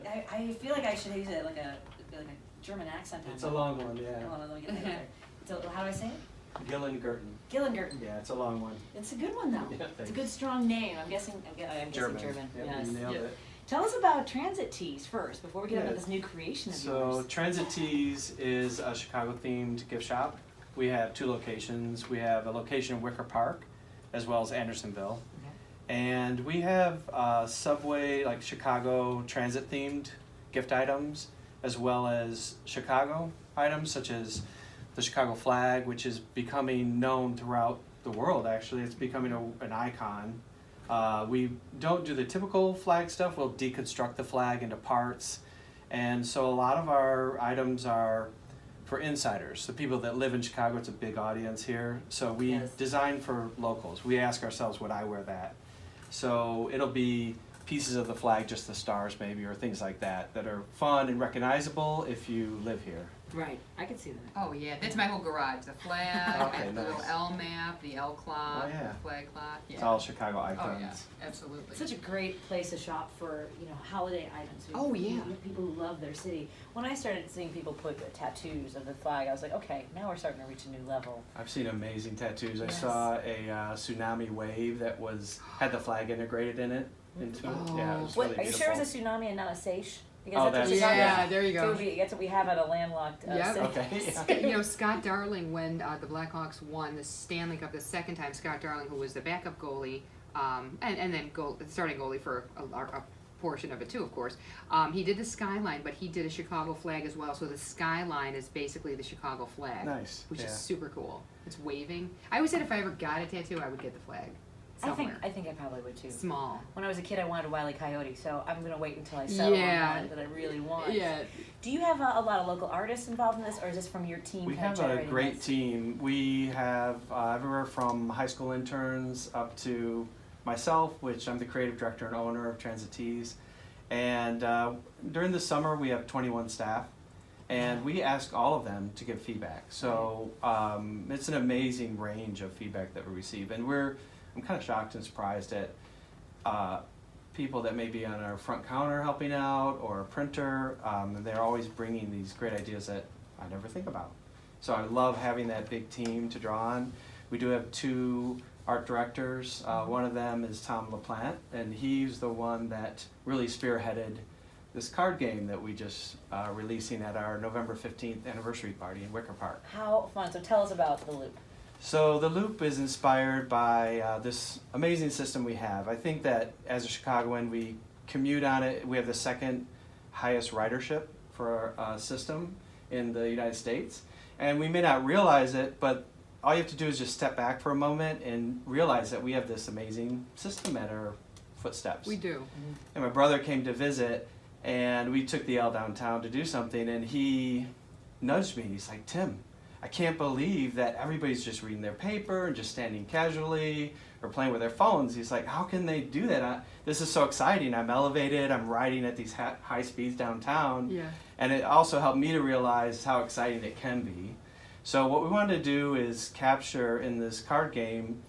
I feel like I should use it like a German accent. It's a long one, yeah. Hold on, let me get that. How do I say it? Gillengerten. Gillengerten. Yeah, it's a long one. It's a good one though. Yeah, it's a good strong name. I'm guessing German. Yep, Yes. you nailed it. Tell us about Transit Tees first, before we get into this new creation of yours. So Transit Tees is a Chicago-themed gift shop. We have 2 locations. We have a location in Wicker Park, as well as Andersonville. And we have subway, like Chicago transit-themed gift items, as well as Chicago items, such as the Chicago flag, which is becoming known throughout the world, actually. It's becoming an icon. We don't do the typical flag stuff. We'll deconstruct the flag into parts. And so a lot of our items are for insiders, the people that live in Chicago. It's a big audience here. So we design for locals. We ask ourselves, would I wear that? So it'll be pieces of the flag, just the stars maybe, or things like that, that are fun and recognizable if you live here. Right, I can see that. Oh yeah, that's my whole garage. The flag, Okay, the little nice. L map, the L cloth, Oh, yeah. the flag cloth. Yeah. It's all Chicago Oh icons. yeah, absolutely. It's such a great place to shop for, holiday items. Oh, yeah. People who love their city. When I started seeing people put tattoos of the flag, I was like, okay, now we're starting to reach a new level. I've seen amazing tattoos. I Yes. saw a tsunami wave that had the flag integrated in it. Into it. Yeah, it was Wait, really are you sure it beautiful. was a tsunami and not a seiche? Because Oh, that's that's- what Chicago Yeah, there you so go. that's what we have at a landlocked Yep. city. Okay, yeah. Scott Darling, when the Blackhawks won the Stanley Cup the second time, Scott Darling, who was the backup goalie, and then starting goalie for a portion of it too, of course, he did the skyline, but he did a Chicago flag as well. So the skyline is basically the Chicago flag, Nice. which yeah. is super cool. It's waving. I always said if I ever got a tattoo, I would get the flag somewhere. I think I probably would too. Small. When I was a kid, I wanted a Wile E. Coyote, so I'm gonna wait until I settle on one that I really want. Yeah. Do you have a lot of local artists involved in this, or is this from your team? We kind of have a generating great this? team. We have everywhere from high school interns up to myself, which I'm the creative director and owner of Transit Tees. And during the summer, we have 21 staff, and we ask all of them to give feedback. So it's an amazing range of feedback that we receive, and I'm kind of shocked and surprised at people that may be on our front counter helping out, or a printer, and they're always bringing these great ideas that I never think about. So I love having that big team to draw on. We do have 2 art directors. One of them is Tom LaPlante, and he's the one that really spearheaded this card game that we just releasing at our November 15th anniversary party in Wicker Park. How fun! So tell us about the loop. So the Loop is inspired by this amazing system we have. I think that as a Chicagoan, we commute on it. We have the second highest ridership for our system in the United States. And we may not realize it, but all you have to do is just step back for a moment and realize that we have this amazing system at our footsteps. We do. And my brother came to visit, and we took the L downtown to do something, and he nudged me. He's like, Tim, I can't believe that everybody's just reading their paper and just standing casually or playing with their phones. He's like, how can they do that? This is so exciting. I'm elevated. I'm riding at these high speeds downtown. Yeah. And it also helped me to realize how exciting it can be. So what we wanted to do is capture in this card game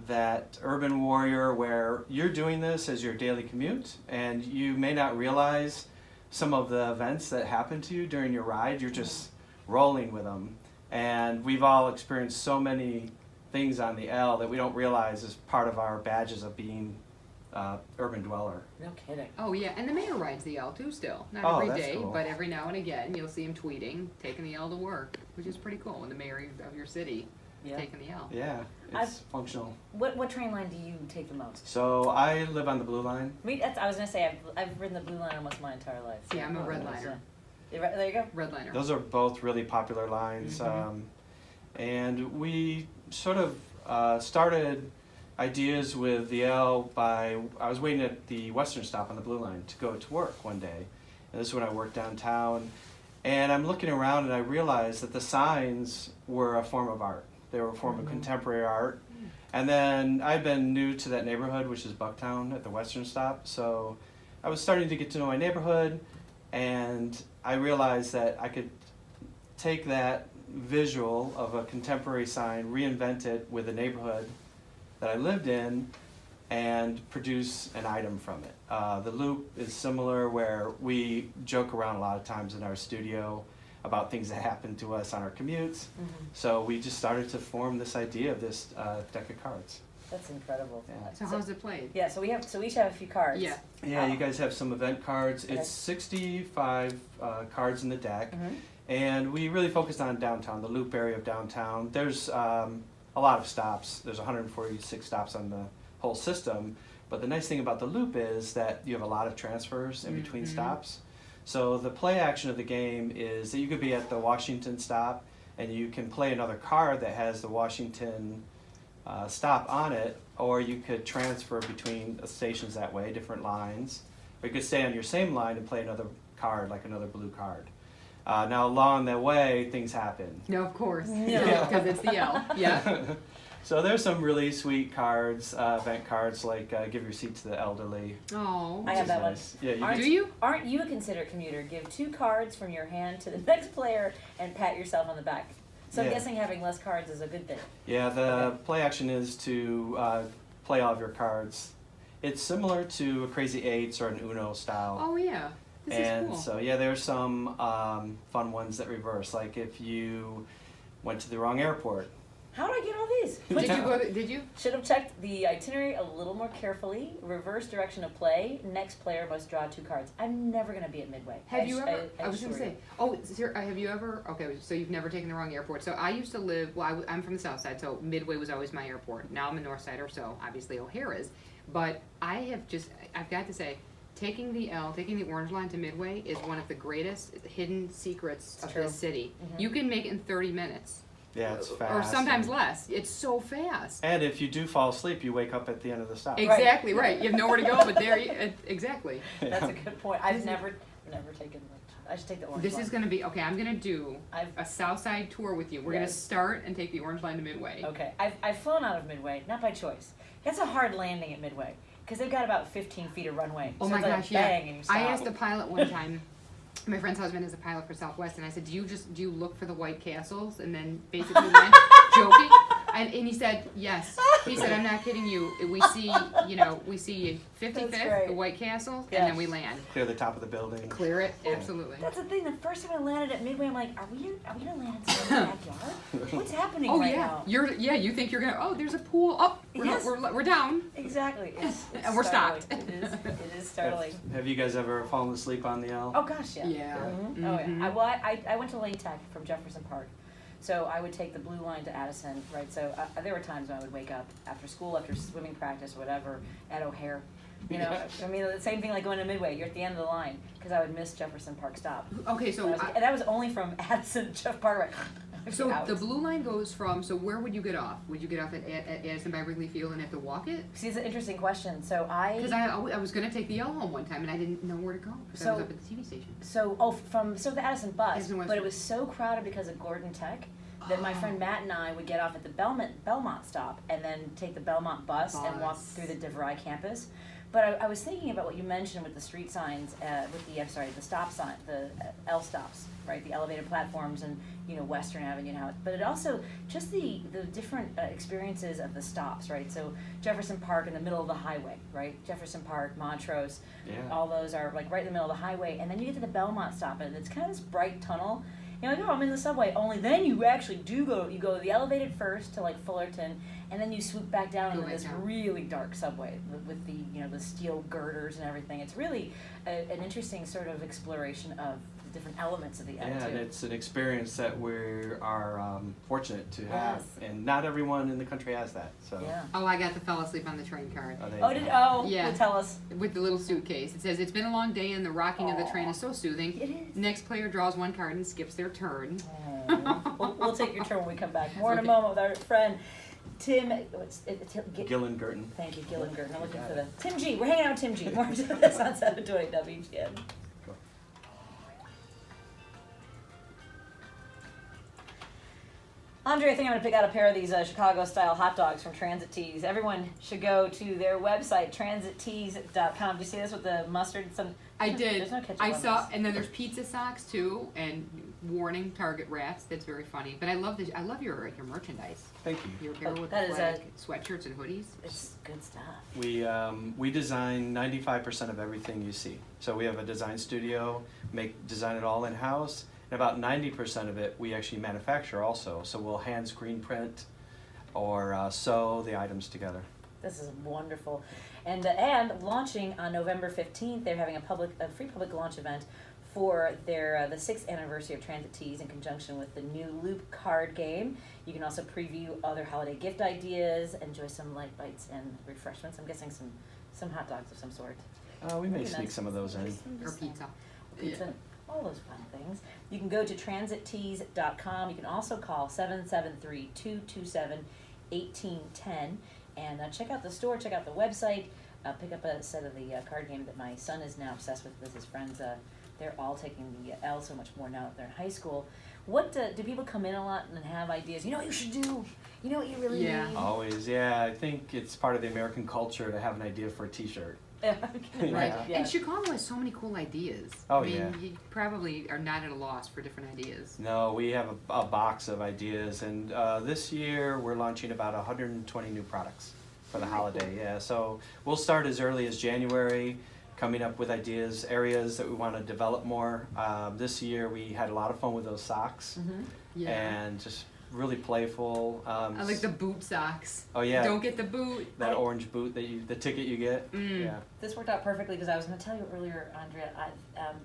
that urban warrior where you're doing this as your daily commute, and you may not realize some of the events that happen to you during your ride. You're just rolling with them. And we've all experienced so many things on the L that we don't realize is part of our badges of being urban dweller. No kidding. Oh yeah, and the mayor rides the L too still. Not Oh, every that's day, cool. but every now and again you'll see him tweeting, taking the L to work, which is pretty cool. When the mayor of your city Yeah. taking the L. Yeah, it's functional. What train line do you take the most? So I live on the Blue Line. I was gonna say I've ridden the Blue Line almost my entire life. See, I'm a red So- liner. There you go. Redliner. Those are both really popular lines. And we sort of started ideas with the L I was waiting at the Western stop on the Blue Line to go to work one day. And this is when I worked downtown. And I'm looking around and I realized that the signs were a form of art. They were a form of contemporary art. And then I've been new to that neighborhood, which is Bucktown at the Western stop. So I was starting to get to know my neighborhood, and I realized that I could take that visual of a contemporary sign, reinvent it with the neighborhood that I lived in, and produce an item from it. The loop is similar, where we joke around a lot of times in our studio about things that happen to us on our commutes. So we just started to form this idea of this deck of cards. That's incredible. Yeah. So how's it played? Yeah, so we each have a few cards. Yeah. Yeah, you guys have some event cards. Okay. It's 65 cards in the deck, Mhm. and we really focused on downtown, the loop area of downtown. There's a lot of stops. There's 146 stops on the whole system, but the nice thing about the loop is that you have a lot of transfers in between stops. So the play action of the game is that you could be at the Washington stop, and you can play another card that has the Washington stop on it, or you could transfer between stations that way, different lines, or you could stay on your same line and play another card, like another blue card. Now along the way, things happen. No, of course. Yeah. Because it's the L. Yeah. So there's some really sweet cards, event cards, like give your seat to the elderly. Oh. I have that one. Nice. Yeah, you Aren't- can- Do you? Aren't you a considerate commuter? Give 2 cards from your hand to the next player and pat yourself on the back. So I'm Yeah. guessing having less cards is a good thing. Yeah, the play action is to play all of your cards. It's similar to a Crazy Eights or an Uno style. Oh yeah. This And is cool. so, yeah, there's some fun ones that reverse. Like if you went to the wrong airport. How do I get all these? Did you go? Did you? Should have checked the itinerary a little more carefully. Reverse direction of play. Next player must draw 2 cards. I'm never going to be at Midway. Have you ever? I was assure gonna say. you. Oh, have you ever? Okay, so you've never taken the wrong airport. So I used to live. Well, I'm from the south side, so Midway was always my airport. Now I'm a north sider, so obviously O'Hara's. But I've got to say, taking the orange line to Midway is one of the greatest hidden secrets of true. this city. Mhm. You can make it in 30 minutes. Yeah, it's fast. Or sometimes less. It's so fast. And if you do fall asleep, you wake up at the end of the stop. Exactly right. You have nowhere to go, but there. Exactly. That's a good point. I've never taken I should take the orange This line. is gonna be okay. I'm gonna do I've a south side tour with you. We're gonna Yes. start and take the orange line to Midway. Okay, I've flown out of Midway, not by choice. That's a hard landing at Midway because they've got about 15 feet of runway. Oh so my it's like gosh, yeah. bang and you stop. I asked a pilot one time. My friend's husband is a pilot for Southwest, and I said, "Do you look for the White Castles?" And then basically went joking, and he said, "Yes." He said, "I'm not kidding you. We see 55th, great. the White Castle, Yes. and then we land. Clear the top of the building. Clear it, absolutely." That's the thing. The first time I landed at Midway, I'm like, are we gonna land in someone's backyard? What's happening Oh right yeah, now? you think you're gonna? Oh, there's a pool. Oh, Yes. we're down. Exactly. It's And we're startling. stopped. It is startling. Have you guys ever fallen asleep on the L? Oh gosh, yeah. Yeah. Mhm. Oh Mhm. yeah. I went to Lane Tech from Jefferson Park, so I would take the blue line to Addison, right? So there were times when I would wake up after school, after swimming practice, or whatever, at O'Hare. You know, I mean, the same thing like going to Midway. You're at the end of the line because I would miss Jefferson Park stop. Okay, so And that was only from Addison to Jeff Park. So the blue line goes from, so where would you get off? Would you get off at Addison by Wrigley Field and have to walk it? See, it's an interesting question. So Because I was going to take the L home one time and I didn't know where to go because I was So- up at the TV station. the Addison bus, Addison West. but it was so crowded because of Gordon Tech that my friend Matt and I would get off at the Belmont stop and then take the Belmont bus and walk Bus. through the DeVry campus. But I was thinking about what you mentioned with the street signs, the stop sign, the L stops, right? The elevated platforms and, Western Avenue now. But it also, just the different experiences of the stops, right? So Jefferson Park in the middle of the highway, right? Jefferson Park, Montrose, Yeah. all those are like right in the middle of the highway. And then you get to the Belmont stop and it's kind of this bright tunnel. You're like, oh, I'm in the subway. Only then you actually you go the elevated first to like Fullerton, and then you swoop back down Go into back this down. really dark subway with the the steel girders and everything. It's really an interesting sort of exploration of the different elements of the L Yeah, and too. it's an experience that we are fortunate to have, Yes. and not everyone in the country has that. So. Yeah. Oh, I got to fall asleep on the train card. There Oh, you did go. Yeah. well, tell us. With the little suitcase. It says, "It's been a long day and the rocking of the train is so soothing." It is. Next player draws one card and skips their turn. We'll take your turn when we come back. More in a Okay. moment with our friend Tim. Gillengerten. Thank you, Gillengerten. I'm looking for the Tim G. We're hanging out with Tim G. More to this on 720 WGN. Andre, I think I'm going to pick out a pair of these Chicago-style hot dogs from Transit Tees. Everyone should go to their website, transittees.com. Do you see this with the mustard? I did. There's no ketchup I on saw, this. and then there's pizza socks too, and warning Target rats. That's very funny. But I love your merchandise. Thank you. Your apparel with That the is flag, sweatshirts and hoodies. It's good stuff. We design 95% of everything you see. So we have a design studio, design it all in-house, and about 90% of it we actually manufacture also. So we'll hand screen print or sew the items together. This is wonderful. And launching on November 15th, they're having a free public launch event for their the 6th anniversary of Transit Tees in conjunction with the new Loop card game. You can also preview other holiday gift ideas, enjoy some light bites and refreshments. I'm guessing some hot dogs of some sort. We may Maybe sneak that's- some of those in. Or pizza. Pizza, all those fun things. You can go to transittees.com. You can also call 773-227-1810 and check out the store, check out the website, pick up a set of the card game that my son is now obsessed with his friends. They're all taking the L so much more now that they're in high school. What do people come in a lot and have ideas? You know what you should do? You know what you really Yeah. need? Always, yeah. I think it's part of the American culture to have an idea for a T-shirt. Right. Yeah. Yeah. And Chicago has so many cool ideas. Oh, I mean, yeah. you probably are not at a loss for different ideas. No, we have a box of ideas, and this year we're launching about 120 new products for the holiday. Yeah, so we'll start as early as January, coming up with ideas, areas that we want to develop more. This year we had a lot of fun with those socks, Yeah. and just really playful. I like the boot socks. Oh yeah, Don't get the boot. that orange boot the ticket you get. Mm. Yeah. This worked out perfectly because I was going to tell you earlier, Andrea,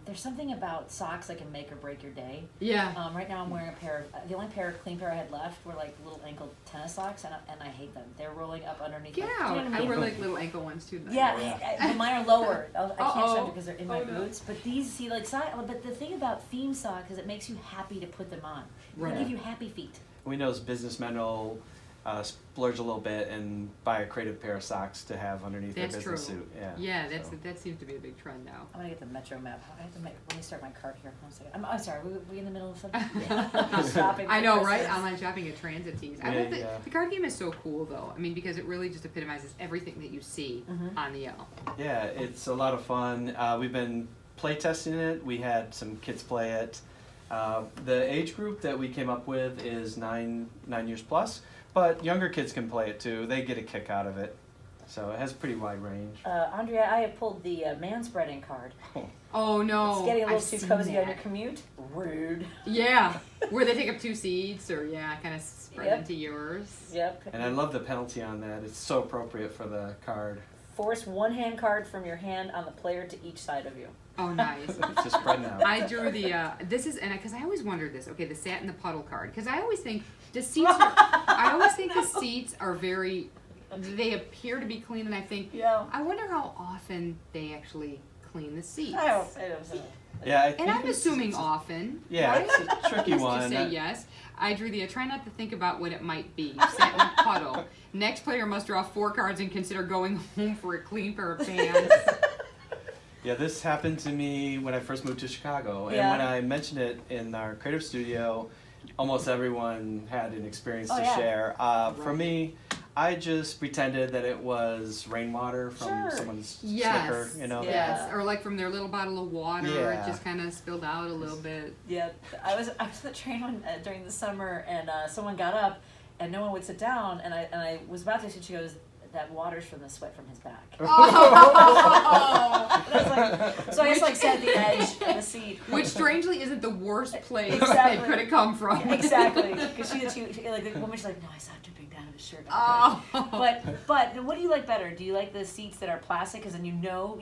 there's something about socks that can make or break your day. Yeah. Right now I'm wearing a pair of, the only clean pair I had left were like little ankle tennis socks, and I hate them. They're rolling up underneath Get my, do you out. know what I mean? wear like little ankle ones too. Yeah, but mine are lower. I can't show Uh-oh. them because they're in my Oh, no. boots. But these, see, like, but the thing about theme socks is it makes you happy to put them on. They Right. give you happy feet. We know as businessmen will splurge a little bit and buy a creative pair of socks to have underneath That's their business true. suit. Yeah. Yeah, so. that seems to be a big trend now. I'm gonna get the Metro map. I have to let me start my cart here. 1 second. I'm sorry. We in the middle of something. Shopping. I for know, right? Christmas. Online shopping at Transit Tees. I Yeah, love yeah. the card game is so cool though. I mean, because it really just epitomizes everything that you see on the L. Yeah, it's a lot of fun. We've been play testing it. We had some kids play it. The age group that we came up with is 9 years plus, but younger kids can play it too. They get a kick out of it. So it has a pretty wide range. Andrea, I have pulled the man spreading card. Oh no! It's getting a little I've too seen cozy on that. your commute. Rude. Yeah, where they take up 2 seats, or kind of spread Yep. into yours. Yep. And I love the penalty on that. It's so appropriate for the card. Force one hand card from your hand on the player to each side of you. Oh, nice. It's just spreading out. I drew the this is because I always wondered this. Okay, the sat in the puddle card because I always think the seats. I always think the seats are very. They appear to be clean, and I think. Yeah. I wonder how often they actually clean the seats. I don't know. Yeah, I think And I'm it's- assuming it's- often. Yeah, right? it's a tricky Just one. say yes. I drew the try not to think about what it might be. Sat in the puddle. Next player must draw 4 cards and consider going home for a clean pair of pants. Yeah, this happened to me when I first moved to Chicago, and Yeah. when I mentioned it in our creative studio, almost everyone had an experience Oh, to yeah. share. For Right. me, I just pretended that it was rainwater from Sure. someone's Yes. slicker, you know. Yes, Yeah. or like from their little bottle of water, Yeah. it just kind of spilled out a little bit. Yeah, I was on the train during the summer, and someone got up, and no one would sit down, and I was about to. She goes, "That water's from the sweat from his back." Oh! And I was like, so I just sat at the edge of the seat. Which strangely isn't the worst place Exactly. it could have come from. Exactly, because she like the woman's like, "No, I saw it dripping down his shirt." Oh. But what do you like better? Do you like the seats that are plastic because then you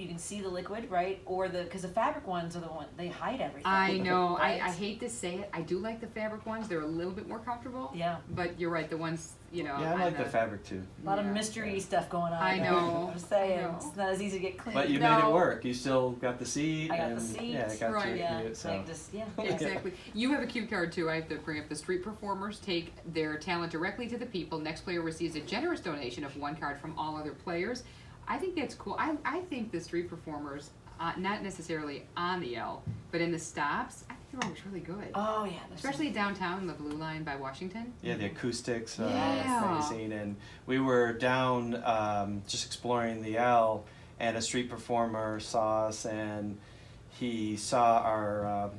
can see the liquid, right? Or because the fabric ones are the one they hide everything. I know. Right? I hate to say it. I do like the fabric ones. They're a little bit more comfortable. Yeah. But you're right. The ones, Yeah, I on like the fabric too. A lot of Yeah. mystery stuff going on. I there. know. I'm saying I know. it's not as easy to get clean. But you made it No. work. You still got the seat. I got and, the seat. Yeah, it got Right. your Yeah, commute, so. like just yeah. Exactly. You have a cue card too. I have to bring up the street performers. Take their talent directly to the people. Next player receives a generous donation of 1 card from all other players. I think that's cool. I think the street performers, not necessarily on the L, but in the stops, I think Oh, it was really good. Oh yeah, Especially downtown, the Blue Line by Washington. Yeah, the acoustics, Yeah. amazing. And we were down just exploring the L, and a street performer saw us, and he saw our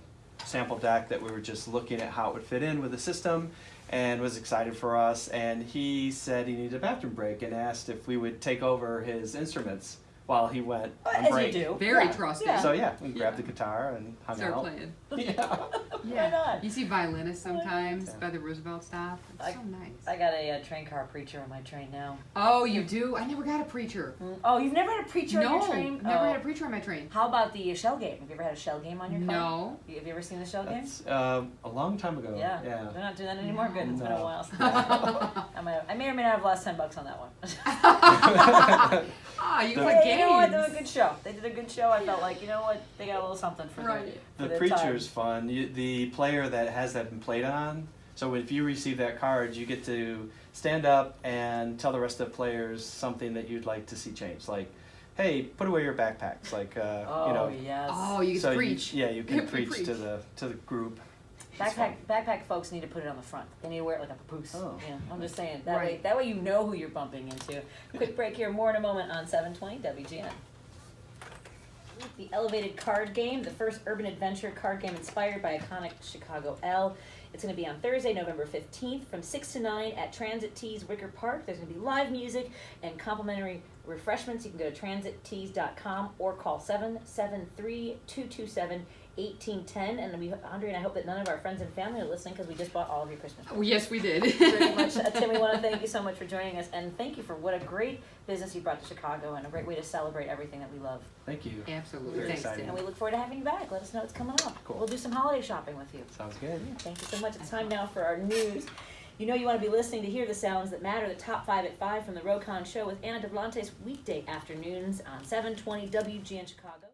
sample deck that we were just looking at how it would fit in with the system, and was excited for us. And he said he needed a bathroom break and asked if we would take over his instruments while he went on as break. you do. Very Yeah, trusting. yeah. So yeah, we grabbed the guitar and hung Start out. playing. Yeah. Why not? You see violinists sometimes Yeah. by the Roosevelt stop. It's so nice. I got a train car preacher on my train now. Oh, you do? I never got a preacher. Oh, you've never had a preacher on your train? never Oh. had a preacher on my train. How about the shell game? Have you ever had a shell game on your car? No. Have you ever seen the shell game? That's a long time ago. Yeah. They're not doing that anymore. Good. It's been a No. while since I may or may not have lost $10 on that one. Ah, you can The- play Hey, games. you know what? They did a good show. They did a good show. I felt like, you know what? They got a little something for Right. for The their preacher's time. fun. The player that has that been played on. So if you receive that card, you get to stand up and tell the rest of the players something that you'd like to see changed. Like, hey, put away your backpacks. Like, Oh, you know. yes. Oh, you get So to preach. you can You preach to the group. It's Backpack folks need to put it on the front. They need to wear it like a papoose. Oh. Yeah, I'm just saying. That way, Right. that way you know who you're bumping into. Quick break here. More in a moment on 720 WGN. The Elevated Card Game, the first urban adventure card game inspired by iconic Chicago L. It's going to be on Thursday, November 15th from 6 to 9 at Transit Tees Wicker Park. There's going to be live music and complimentary refreshments. You can go to transittees.com or call 773-227-1810. And Andre and I hope that none of our friends and family are listening because we just bought all of your Christmas Oh, yes, we did. pretty much. Tim, we want to thank you so much for joining us, and thank you for what a great business you brought to Chicago and a great way to celebrate everything that we love. Thank you. Absolutely. Very Thanks, exciting. Tim. And we look forward to having you back. Let us know what's coming up. Cool. We'll do some holiday shopping with you. Sounds good. Thank you so much. It's time now for our news. You know you want to be listening to hear the sounds that matter. The top 5 at 5 from the Rocon Show with Anna DeVlantes weekday afternoons on 720 WGN Chicago.